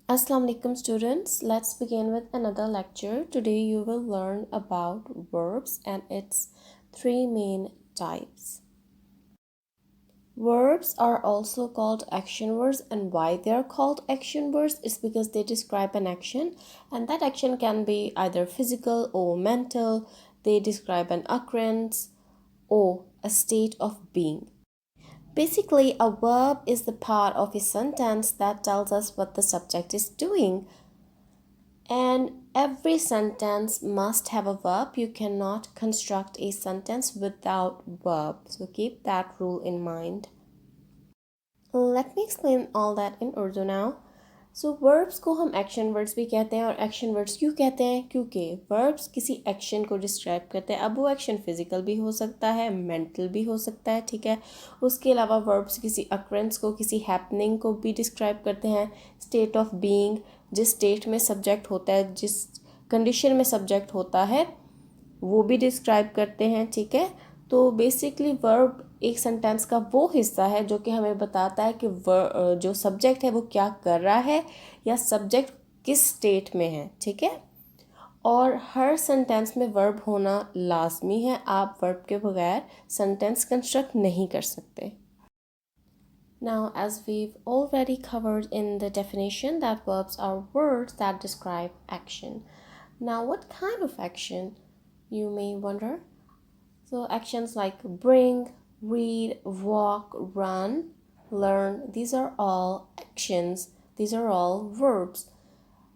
Assalamu alaikum students. Let's begin with another lecture. Today you will learn about verbs and its three main types. Verbs are also called action words, and why they are called action words is because they describe an action, and that action can be either physical or mental. They describe an occurrence or a state of being. Basically, a verb is the part of a sentence that tells us what the subject is doing. And every sentence must have a verb. You cannot construct a sentence without verb. So keep that rule in mind. Let me explain all that in Urdu now. So verbs को हम action words भी कहते हैं, और action words क्यों कहते हैं? क्योंकि verbs किसी action को describe करते हैं. अब वो action physical भी हो सकता है, mental भी हो सकता है, ठीक है. उसके अलावा verbs किसी occurrence को, किसी happening को भी describe करते हैं. State of being, जिस state में subject होता है, जिस condition में subject होता है, वो भी describe करते हैं, ठीक है. तो बेसिकली वर्ब एक सेंटेंस का वो हिस्सा है जो कि हमें बताता है कि जो सब्जेक्ट है वो क्या कर रहा है या सब्जेक्ट किस स्टेट में है, ठीक है. और हर सेंटेंस में वर्ब होना लाजमी है. आप वर्ब के बगैर सेंटेंस कंस्ट्रक्ट नहीं कर सकते. Now, as we've already covered in the definition, that verbs are words that describe action. Now, what kind of action, you may wonder? So actions like bring, read, walk, run, learn, these are all actions. These are all verbs.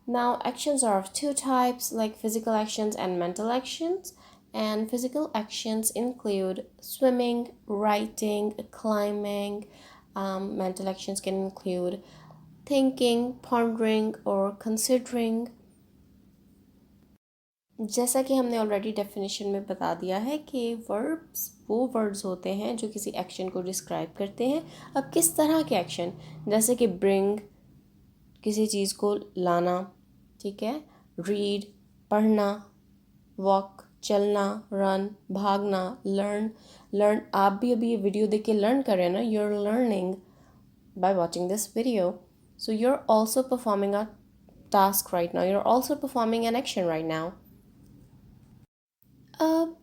Now actions are of two types, like physical actions and mental actions. And physical actions include swimming, writing, climbing. Mental actions can include thinking, pondering, or considering. जैसा कि हमने already definition में बता दिया है कि verbs वो words होते हैं जो किसी एक्शन को डिस्क्राइब करते हैं. अब किस तरह के एक्शन, जैसे कि ब्रिंग, किसी चीज़ को लाना, ठीक है. रीड, पढ़ना. वॉक, चलना. रन, भागना. लर्न आप भी अभी ये वीडियो देख के लर्न कर रहे हैं ना. You are learning by watching this video. So you are also performing a task right now. You are also performing an action right now.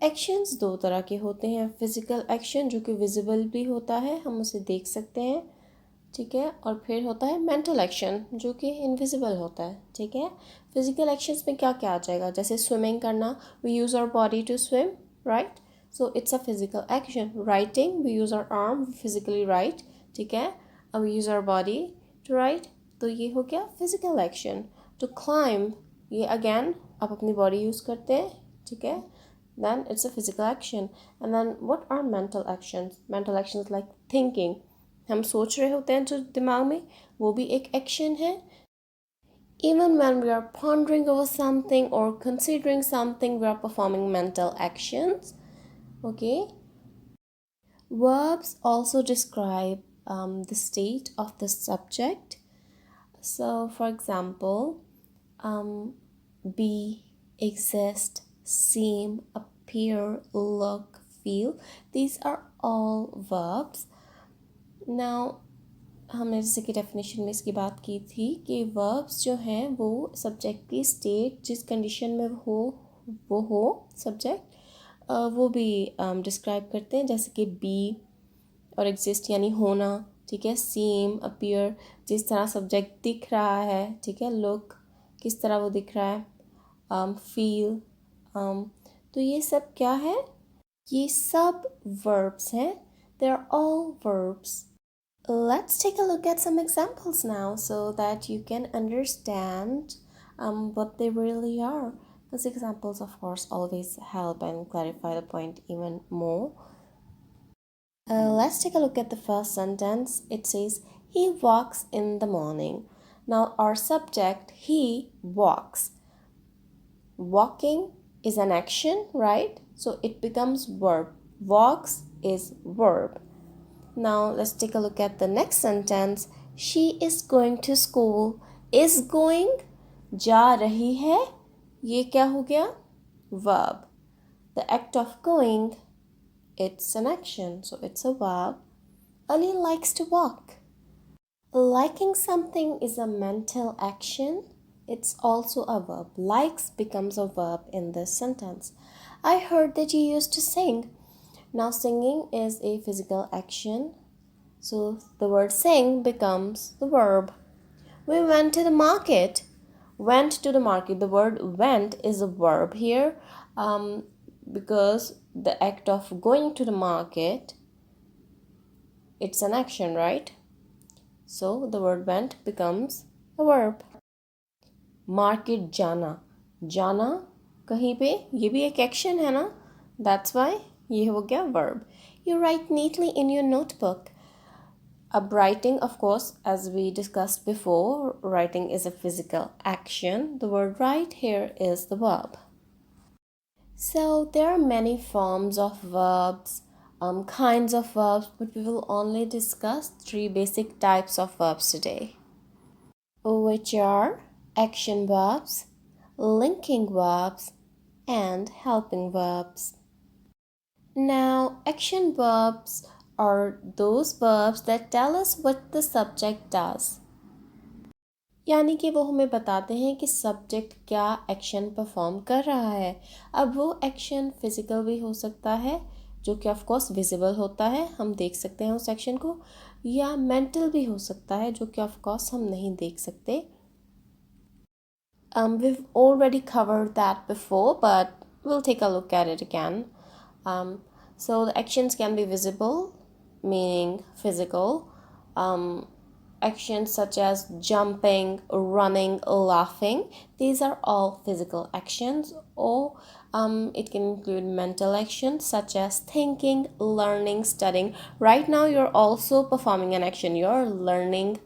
Actions दो तरह के होते हैं. फिज़िकल एक्शन जो कि विजिबल भी होता है, हम उसे देख सकते हैं, ठीक है. और फिर होता है मेंटल एक्शन जो कि इनविजिबल होता है, ठीक है. फिज़िकल एक्शंस में क्या क्या आ जाएगा? जैसे स्विमिंग करना, we use our body to swim, right. So it's a physical action. Writing, we use our arm, physically right, ठीक है. अब we use our body to write, तो ये हो गया फिज़िकल एक्शन. टू क्लाइंब, ये अगेन आप अपनी बॉडी यूज़ करते हैं, ठीक है. Then it's a physical action. And then what are mental actions? Mental actions like thinking. हम सोच रहे होते हैं जो दिमाग में, वो भी एक एक्शन है. Even when we are pondering over something or considering something, we are performing mental actions. Okay. Verbs also describe the state of the subject. So, for example, be, exist, seem, appear, look, feel. These are all verbs. Now हमने जैसे कि definition में इसकी बात की थी कि verbs जो हैं वो सब्जेक्ट की स्टेट जिस कंडीशन में वो हो सब्जेक्ट, वो भी डिस्क्राइब करते हैं. जैसे कि बी और एग्जिस्ट यानी होना, ठीक है. सीम, अपीयर, जिस तरह सब्जेक्ट दिख रहा है, ठीक है. लुक, किस तरह वो दिख रहा है. फील, तो ये सब क्या है? ये सब verbs हैं. They are all verbs. Let's take a look at some examples now so that you can understand what they really are. Those examples, of course, always help and clarify the point even more. Let's take a look at the first sentence. It says, he walks in the morning. Now, our subject, he walks. Walking is an action, right? So it becomes verb. Walks is verb. Now let's take a look at the next sentence. She is going to school. Is going, जा रही है, ये क्या हो गया? Verb. The act of going, it's an action, so it's a verb. Ali likes to walk. Liking something is a mental action. It's also a verb. Likes becomes a verb in this sentence. I heard that you used to sing. Now, singing is a physical action. So, the word sing becomes the verb. We went to the market. Went to the market. The word went is a verb here because the act of going to the market, it's an action, right? So the word went becomes a verb. Market जाना. जाना कहीं पे ये भी एक action है ना. That's why ये हो गया verb. You write neatly in your notebook. Writing, of course, as we discussed before, writing is a physical action. The word write here is the verb. So there are many forms of verbs, kinds of verbs, but we will only discuss three basic types of verbs today, which are action verbs, linking verbs, and helping verbs. Now, action verbs are those verbs that tell us what the subject does. यानी कि वो हमें बताते हैं कि subject क्या action perform कर रहा है. अब वो एक्शन फिजिकल भी हो सकता है जो कि ऑफ कोर्स विजिबल होता है, हम देख सकते हैं उस एक्शन को, या मेंटल भी हो सकता है जो कि ऑफ कोर्स हम नहीं देख सकते. We've already covered that before, but we'll take a look at it again. So the actions can be visible, meaning physical. Actions such as jumping, running, laughing, these are all physical actions. Or it can include mental actions such as thinking, learning, studying. Right now you're also performing an action. You're learning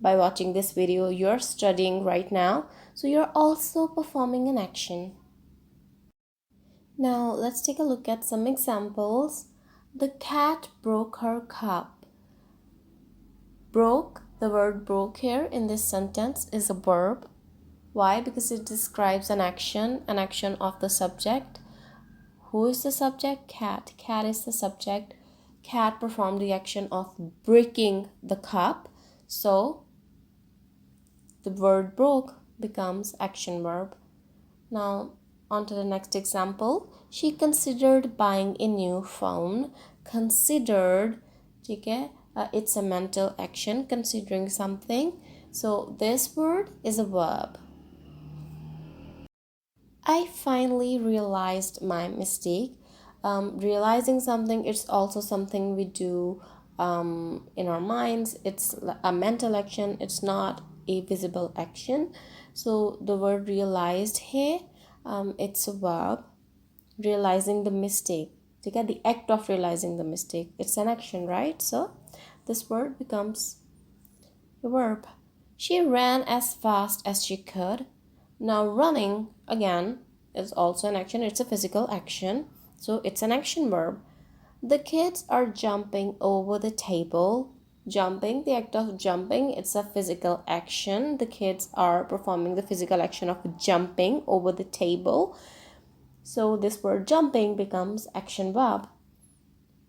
by watching this video, you're studying right now, so you're also performing an action. Now let's take a look at some examples. The cat broke her cup. Broke, the word broke here in this sentence is a verb. Why? Because it describes an action of the subject. Who is the subject? Cat. Cat is the subject. Cat performed the action of breaking the cup. So the word broke becomes action verb. Now on to the next example. She considered buying a new phone. Considered, ठीक है, it's a mental action, considering something. So this word is a verb. I finally realized my mistake. Realizing something, it's also something we do in our minds. It's a mental action, it's not a visible action. So the word realized here, it's a verb. Realizing the mistake, to get the act of realizing the mistake, it's an action, right? So this word becomes a verb. She ran as fast as she could. Now running again is also an action, it's a physical action, so it's an action verb. The kids are jumping over the table. Jumping, the act of jumping, it's a physical action. The kids are performing the physical action of jumping over the table. So this word jumping becomes action verb.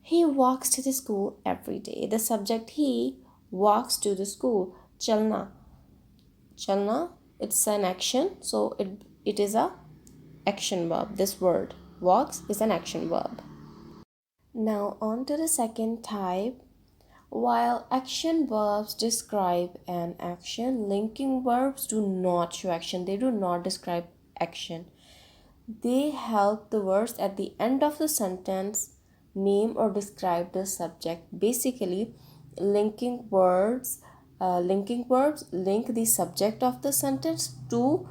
He walks to the school every day. The subject he walks to the school. Chalna. Chalna, it's an action, so it is a action verb. This word walks is an action verb. Now on to the second type. While action verbs describe an action, linking verbs do not show action. They do not describe action. They help the words at the end of the sentence name or describe the subject. Basically, linking verbs link the subject of the sentence to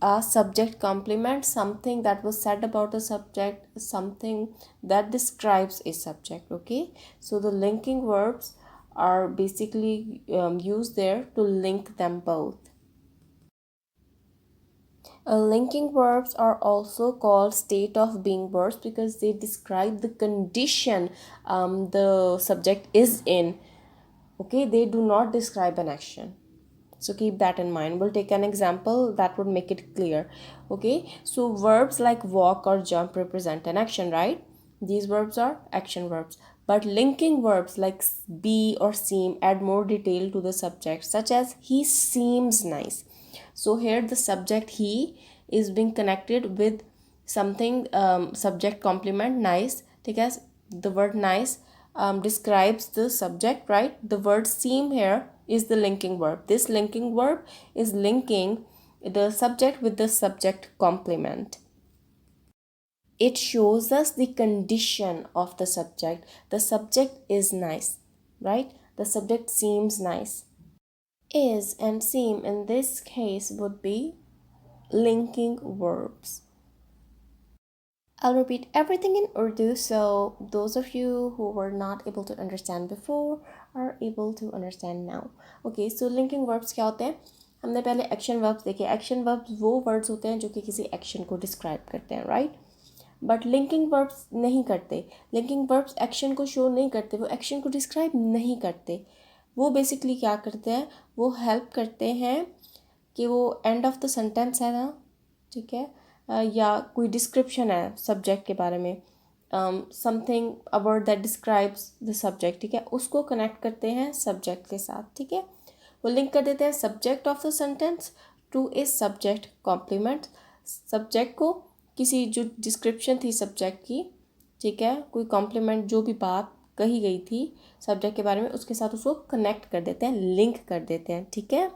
a subject complement, something that was said about a subject, something that describes a subject. Okay, so the linking verbs are basically used there to link them both. Linking verbs are also called state of being verbs because they describe the condition the subject is in. Okay, they do not describe an action. So keep that in mind. We'll take an example that would make it clear. Okay, so verbs like walk or jump represent an action, right? These verbs are action verbs. But linking verbs like be or seem add more detail to the subject, such as he seems nice. So here the subject he is being connected with something, subject complement nice. ठीक है, the word nice describes the subject, right? The word seem here is the linking verb. This linking verb is linking the subject with the subject complement. It shows us the condition of the subject. The subject is nice, right? The subject seems nice. Is and seem in this case would be linking verbs. I'll repeat everything in Urdu so those of you who were not able to understand before are able to understand now. Okay, so linking verbs क्या होते हैं? हमने पहले action verbs देखे. Action verbs वो words होते हैं जो कि किसी एक्शन को डिस्क्राइब करते हैं, राइट? बट लिंकिंग वर्ब्स नहीं करते. लिंकिंग वर्ब्स एक्शन को शो नहीं करते, वो एक्शन को डिस्क्राइब नहीं करते. वो बेसिकली क्या करते हैं, वो हेल्प करते हैं कि वो एंड ऑफ द सेंटेंस है ना, ठीक है, या कोई डिस्क्रिप्शन है सब्जेक्ट के बारे में, something a word that describes the subject, ठीक है, उसको कनेक्ट करते हैं सब्जेक्ट के साथ, ठीक है. वो लिंक कर देते हैं subject of the sentence to a subject complement. Subject को किसी जो डिस्क्रिप्शन थी सब्जेक्ट की, ठीक है, कोई कॉम्प्लीमेंट जो भी बात कही गई थी सब्जेक्ट के बारे में, उसके साथ उसको कनेक्ट कर देते हैं, लिंक कर देते हैं, ठीक है.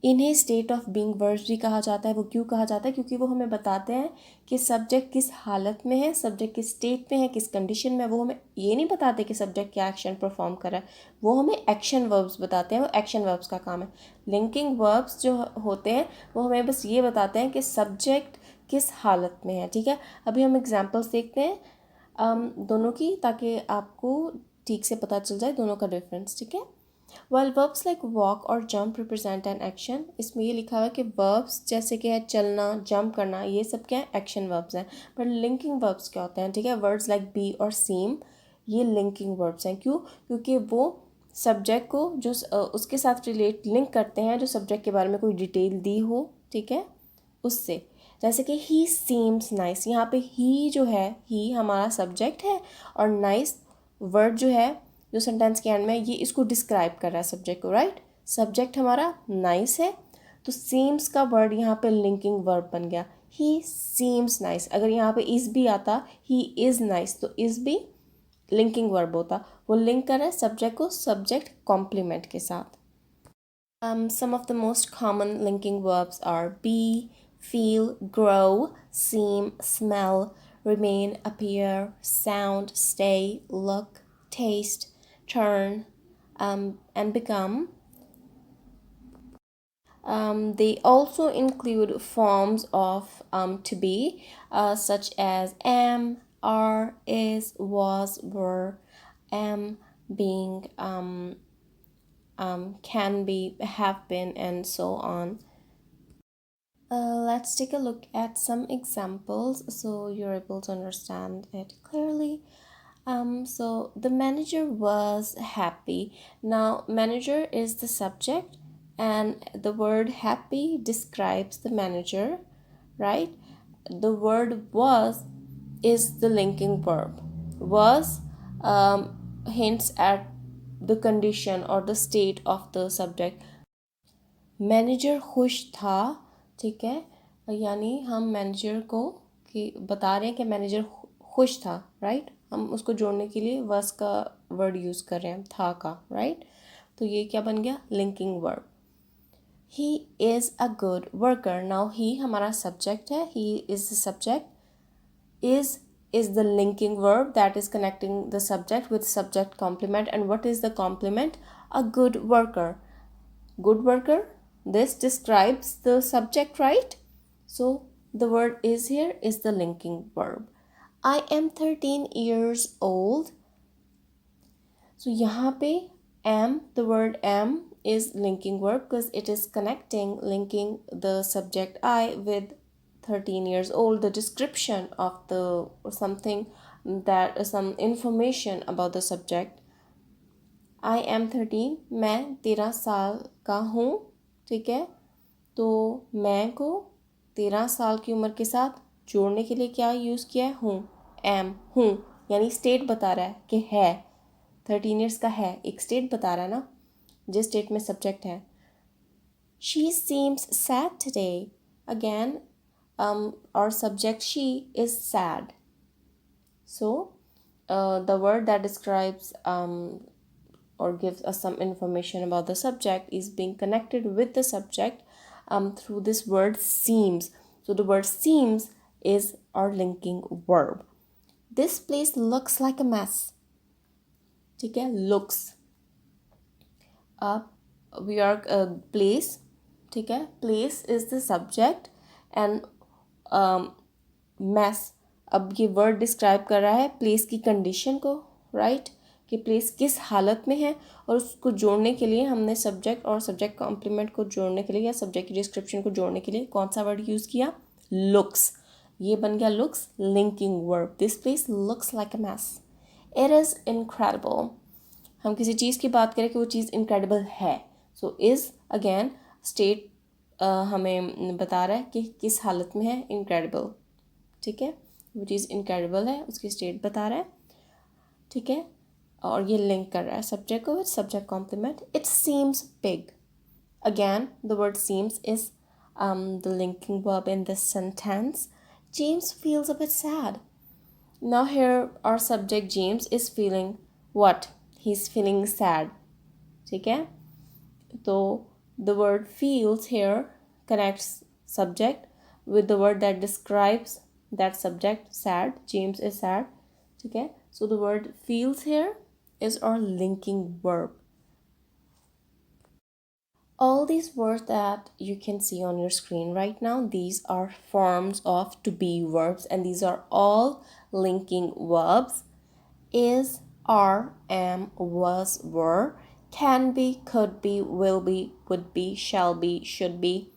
इन्हें स्टेट ऑफ बीइंग वर्ड्स भी कहा जाता है. वो क्यों कहा जाता है? क्योंकि वो हमें बताते हैं कि सब्जेक्ट किस हालत में है, सब्जेक्ट किस स्टेट में है, किस कंडीशन में है. वो हमें ये नहीं बताते कि सब्जेक्ट क्या एक्शन परफॉर्म कर रहा है, वो हमें एक्शन वर्ब्स बताते हैं. वो एक्शन वर्ब्स का काम है. लिंकिंग वर्ब्स जो होते हैं वो हमें बस ये बताते हैं कि सब्जेक्ट किस हालत में है, ठीक है. अभी हम एग्जाम्पल्स देखते हैं दोनों की, ताकि आपको ठीक से पता चल जाए दोनों का डिफरेंस, ठीक है. While verbs like walk or jump represent an action, इसमें ये लिखा हुआ है कि verbs जैसे कि है चलना, jump करना, ये सब क्या है, action verbs हैं. पर linking verbs क्या होते हैं, ठीक है. words like be और seem ये linking verbs हैं. क्यों? क्योंकि वो subject को जो उसके साथ relate link करते हैं जो subject के बारे में कोई डिटेल दी हो, ठीक है, उससे. जैसे कि he seems nice, यहाँ पे he जो है, he हमारा subject है और nice word जो है जो सेंटेंस के एंड में, ये इसको डिस्क्राइब कर रहा है सब्जेक्ट को, राइट. सब्जेक्ट हमारा नाइस है, तो सीम्स का वर्ड यहाँ पे लिंकिंग वर्ब बन गया. ही सीम्स नाइस. अगर यहाँ पे इज भी आता, ही इज़ नाइस, तो इज़ भी लिंकिंग वर्ब होता. वो लिंक कर रहा है सब्जेक्ट को सब्जेक्ट कॉम्प्लीमेंट के साथ. Some of the most common linking verbs are be, feel, grow, seem, smell, remain, appear, sound, stay, look, taste, turn, and become. They also include forms of to be, such as am, are, is, was, were, am, being, can be, have been, and so on. Let's take a look at some examples so you're able to understand it clearly. So the manager was happy. Now, manager is the subject, and the word happy describes the manager, right? The word was is the linking verb. Was hints at the condition or the state of the subject. Manager खुश था, ठीक है, यानी हम manager को कि बता रहे हैं कि मैनेजर खुश था, राइट. हम उसको जोड़ने के लिए was का वर्ड यूज़ कर रहे हैं, था का, राइट. तो ये क्या बन गया, linking verb. He is a good worker. Now he हमारा सब्जेक्ट है, he is the subject. is the linking verb that is connecting the subject with subject complement. And what is the complement? A good worker. Good worker, this describes the subject, right? So the word is here is the linking verb. I am 13 years old. So यहाँ पे am, the word am is linking verb because it is linking the subject I with 13 years old, the description of the something, that some information about the subject. I am 13, मैं 13 साल का हूँ, ठीक है. तो मैं को 13 साल की उम्र के साथ जोड़ने के लिए क्या यूज़ किया है, हूँ, am, हूँ. यानी स्टेट बता रहा है कि है, 13 ईयर्स का है, एक स्टेट बता रहा है ना, जिस स्टेट में सब्जेक्ट है. She seems sad today. Again, our subject she is sad. So, the word that describes or gives us some information about the subject is being connected with the subject through this word seems. So, the word seems is our linking verb. This place looks like a mess. ठीक है, looks. We are place. ठीक है, place is the subject and mess. अब ये word describe कर रहा है place की कंडीशन को, राइट, कि प्लेस किस हालत में है, और उसको जोड़ने के लिए हमने सब्जेक्ट और सब्जेक्ट कॉम्प्लीमेंट को जोड़ने के लिए या सब्जेक्ट की डिस्क्रिप्शन को जोड़ने के लिए कौन सा वर्ड यूज़ किया, लुक्स. ये बन गया looks, linking verb. This place looks like a mess. It is incredible. हम किसी चीज़ की बात करें कि वो चीज़ इनक्रेडिबल है. सो इज़ अगेन स्टेट हमें बता रहा है कि किस हालत में है, इनक्रेडिबल. ठीक है, वो चीज़ इनक्रेडिबल है, उसकी स्टेट बता रहा है. ठीक है, और ये लिंक कर रहा है सब्जेक्ट को with subject complement. It seems big. Again the word seems is the linking verb in this sentence. James feels a bit sad. Now here our subject James is feeling what? He's feeling sad. ठीक है, तो the word feels here connects subject with the word that describes that subject, sad. James is sad. ठीक है, so the word feels here is our linking verb. All these words that you can see on your screen right now, these are forms of to be verbs, and these are all linking verbs. Is, are, am, was, were, can be, could be, will be, would be, shall be, should be,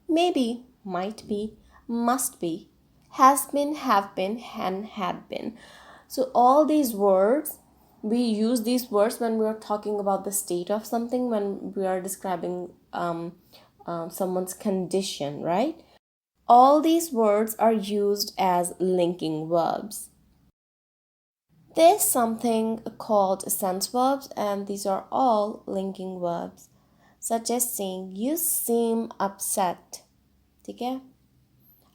maybe, might be, must be, has been, have been, and had been. So all these words, we use these words when we are talking about the state of something, when we are describing someone's condition, right? All these words are used as linking verbs. There's something called sense verbs, and these are all linking verbs, such as saying you seem upset. ठीक है,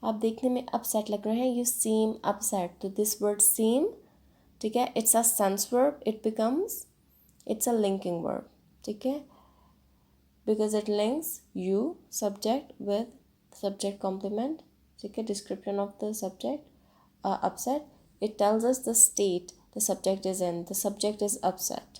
आप देखने में upset लग रहे हैं, you seem upset. तो this word seem, ठीक है, it's a sense verb. It's a linking verb. ठीक है, because it links you subject with subject complement. ठीक है, description of the subject, upset. It tells us the state the subject is in. The subject is upset.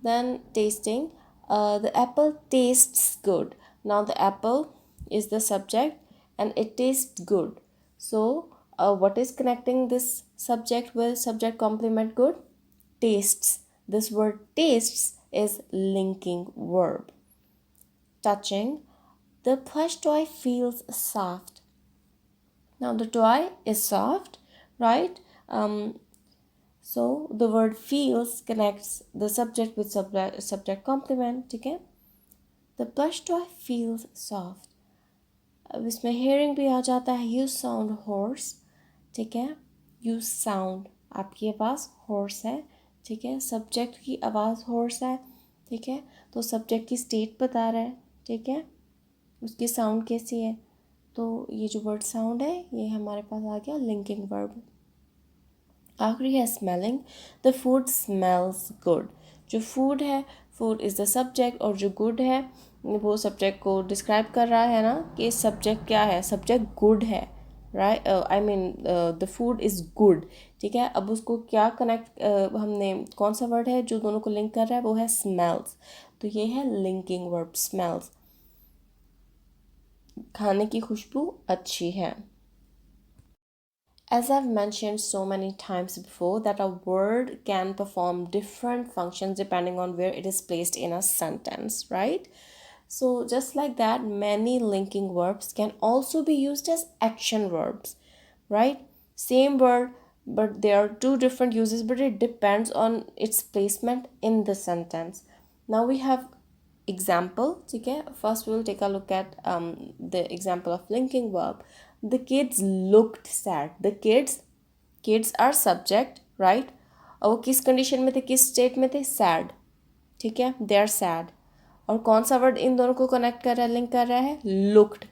Then tasting. The apple tastes good. Now the apple is the subject and it tastes good. So what is connecting this subject with subject complement good? Tastes. This word tastes is linking verb. Touching. The plush toy feels soft. Now the toy is soft, right? So the word feels connects the subject with subject complement. ठीक है, the plush toy feels soft. अब इसमें hearing भी आ जाता है. You sound hoarse. ठीक है, you sound, आपकी आवाज़ hoarse है. ठीक है, subject की आवाज़ hoarse है. ठीक है, तो subject की state बता रहा है. ठीक है, उसकी sound कैसी है, तो ये जो word sound है ये हमारे पास आ गया linking verb. आखिरी है smelling. The food smells good. जो फूड है, फूड इज़ द सब्जेक्ट, और जो गुड है वो सब्जेक्ट को डिस्क्राइब कर रहा है ना, कि सब्जेक्ट क्या है, सब्जेक्ट गुड है, right. I mean the food is good. ठीक है, अब उसको क्या कनेक्ट हमने कौन सा वर्ड है जो दोनों को लिंक कर रहा है, वो है स्मेल्स. तो ये है लिंकिंग वर्ब, स्मेल्स. खाने की खुशबू अच्छी है. As I've mentioned so many times before, that a word can perform different functions depending on where it is placed in a sentence, right? So just like that, many linking verbs can also be used as action verbs, right? Same word, but there are two different uses, but it depends on its placement in the sentence. Now we have example. ठीक है, first we will take a look at the example of linking verb. The kids looked sad. The kids are subject, right. और वो किस condition में थे, किस state में थे, सैड, ठीक है, दे आर सैड। और कौन सा वर्ड इन दोनों को कनेक्ट कर रहा है, लिंक कर रहा है, लुक्ड।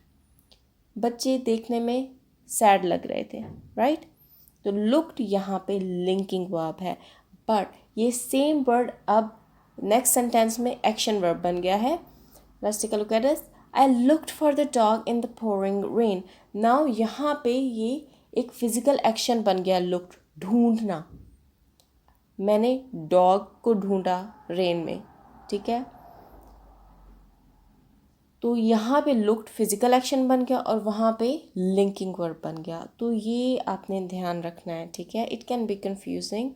बच्चे देखने में सैड लग रहे थे, राइट। तो लुक्ड यहाँ पे लिंकिंग वर्ब है, बट ये सेम वर्ड अब नेक्स्ट सेंटेंस में एक्शन वर्ब बन गया है। Let's take a look at this. I looked for the dog in the pouring rain. Now यहाँ पे ये एक फिजिकल एक्शन बन गया, लुक्ड, ढूंढना। मैंने डॉग को ढूंढा रेन में, ठीक है। तो यहाँ पे लुक्ड फिजिकल एक्शन बन गया और वहाँ पे लिंकिंग वर्ब बन गया। तो ये आपने ध्यान रखना है, ठीक है। It can be confusing.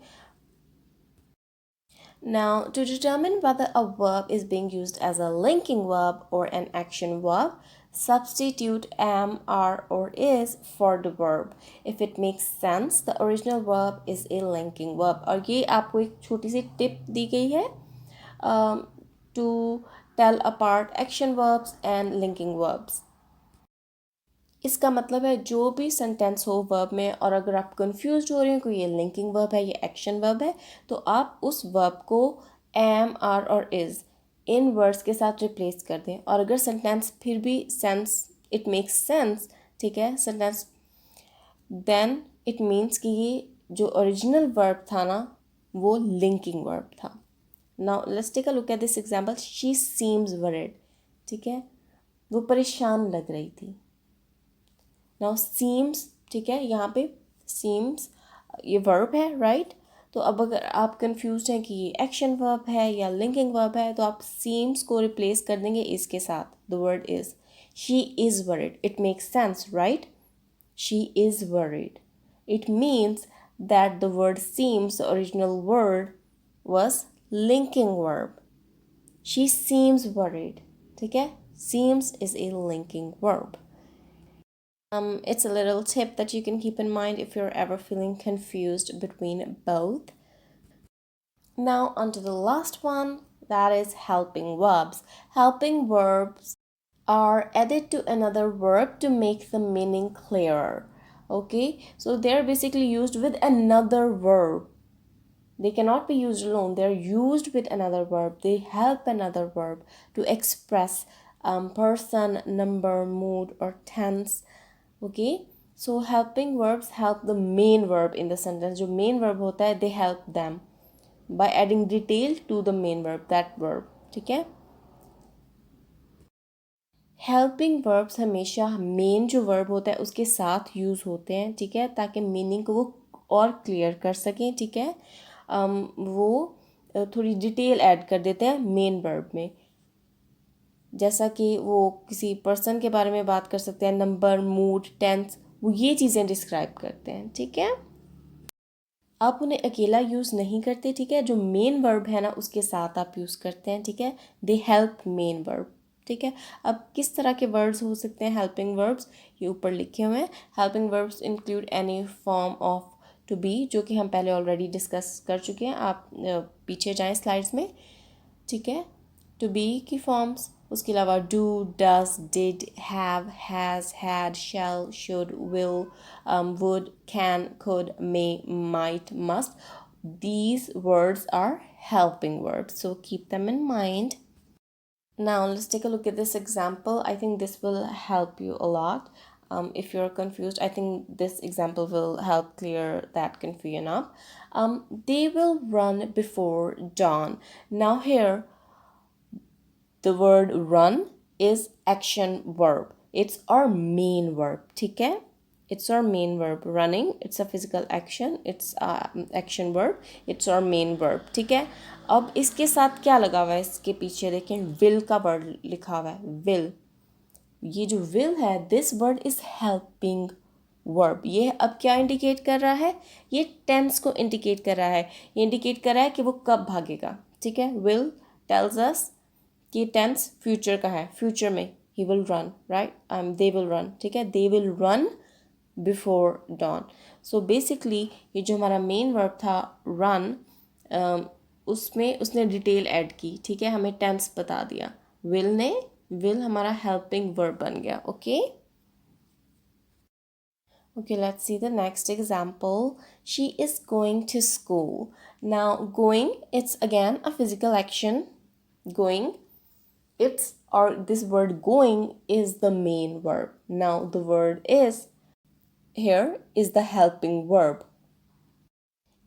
Now, to determine whether a verb is being used as a linking verb or an action verb, substitute am, are, or is for the verb. If it makes sense, the original verb is a linking verb. और ये आपको एक छोटी सी tip दी गई है to tell apart action verbs and linking verbs. इसका मतलब है जो भी सेंटेंस हो वर्ब में, और अगर आप कंफ्यूज हो रहे हैं कि ये लिंकिंग वर्ब है, ये एक्शन वर्ब है, तो आप उस वर्ब को एम, आर और इज़ इन वर्ड्स के साथ रिप्लेस कर दें। और अगर सेंटेंस फिर भी सेंस, इट मेक्स सेंस, ठीक है, सेंटेंस, देन इट मीन्स कि ये जो ओरिजिनल वर्ब था ना, वो लिंकिंग वर्ब था। Now let's take a look at this example. She seems worried, ठीक है, वो परेशान लग रही थी। नाउ सीम्स, ठीक है, यहाँ पे सीम्स ये वर्ब है, राइट। तो अब अगर आप कंफ्यूज हैं कि ये एक्शन वर्ब है या लिंकिंग वर्ब है, तो आप सीम्स को रिप्लेस कर देंगे इसके साथ, the word is. She is worried, it makes sense, right. She is worried, it means that the word seems, the original word, was linking verb. She seems worried, ठीक है, seems is a linking verb. It's a little tip that you can keep in mind if you're ever feeling confused between both. Now, on to the last one, that is helping verbs. Helping verbs are added to another verb to make the meaning clearer. Okay, so they're basically used with another verb. They cannot be used alone. They're used with another verb. They help another verb to express person, number, mood, or tense. Okay, so helping verbs help the main verb in the sentence. जो main verb होता है, they help them by adding detail to the main verb, that verb. ठीक है, helping verbs हमेशा main जो verb होता है उसके साथ यूज़ होते हैं, ठीक है, ताकि मीनिंग को वो और क्लियर कर सकें, ठीक है। वो थोड़ी डिटेल ऐड कर देते हैं मेन वर्ब में, जैसा कि वो किसी पर्सन के बारे में बात कर सकते हैं, नंबर, मूड, टेंस, वो ये चीज़ें डिस्क्राइब करते हैं, ठीक है। आप उन्हें अकेला यूज़ नहीं करते, ठीक है, जो मेन वर्ब है ना उसके साथ आप यूज़ करते हैं, ठीक है। दे हेल्प मेन वर्ब, ठीक है। अब किस तरह के वर्ड्स हो सकते हैं हेल्पिंग वर्ब्स, ये ऊपर लिखे हुए हैं। Helping verbs include any form of to be, जो कि हम पहले ऑलरेडी डिस्कस कर चुके हैं, आप पीछे जाएं स्लाइड्स में, ठीक है। टू बी की फॉर्म्स, उसके अलावा do, does, did, have, has, had, shall, should, will, would, can, could, may, might, must. These words are helping verbs, so keep them in mind. Now let's take a look at this example. I think this will help you a lot. If you're confused, I think this example will help clear that confusion up. They will run before dawn. Now here, the word run is action verb. It's our main verb, ठीक है? It's our main verb. Running, it's a physical action. It's action verb. It's our main verb, ठीक है? अब इसके साथ क्या लगा हुआ है, इसके पीछे देखें, will का वर्ड लिखा हुआ है, will. ये जो will है, this word is helping verb. ये अब क्या इंडिकेट कर रहा है, ये टेंस को इंडिकेट कर रहा है, ये इंडिकेट कर रहा है कि वो कब भागेगा, ठीक है। will tells us कि टेंस फ्यूचर का है, फ्यूचर में he will run, right, they will run, ठीक है, they will run before don. So basically ये जो हमारा मेन वर्ब था रन, उसमें उसने डिटेल ऐड की, ठीक है, हमें टेंस बता दिया, विल हमारा हेल्पिंग वर्ब बन गया, okay. Okay, let's see the next example. She is going to school. Now, going, it's again a physical action. Going, it's or this word going is the main verb. Now, the word is here is the helping verb.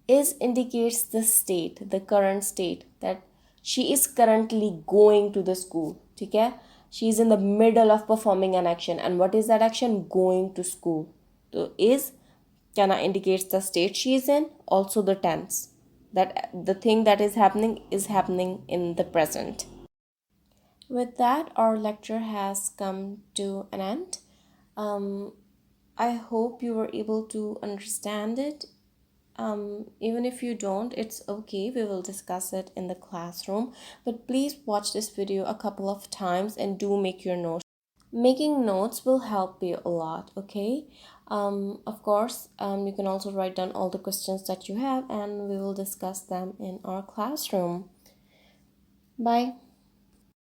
Is indicates the state, the current state, that she is currently going to the school. Okay? She is in the middle of performing an action. And what is that action? Going to school. So is Kana indicates the state she is in, also the tense. That the thing that is happening in the present. With that, our lecture has come to an end. I hope you were able to understand it. Even if you don't, it's okay. We will discuss it in the classroom. But please watch this video a couple of times and do make your notes. Making notes will help you a lot, okay? Of course, you can also write down all the questions that you have and we will discuss them in our classroom. Bye.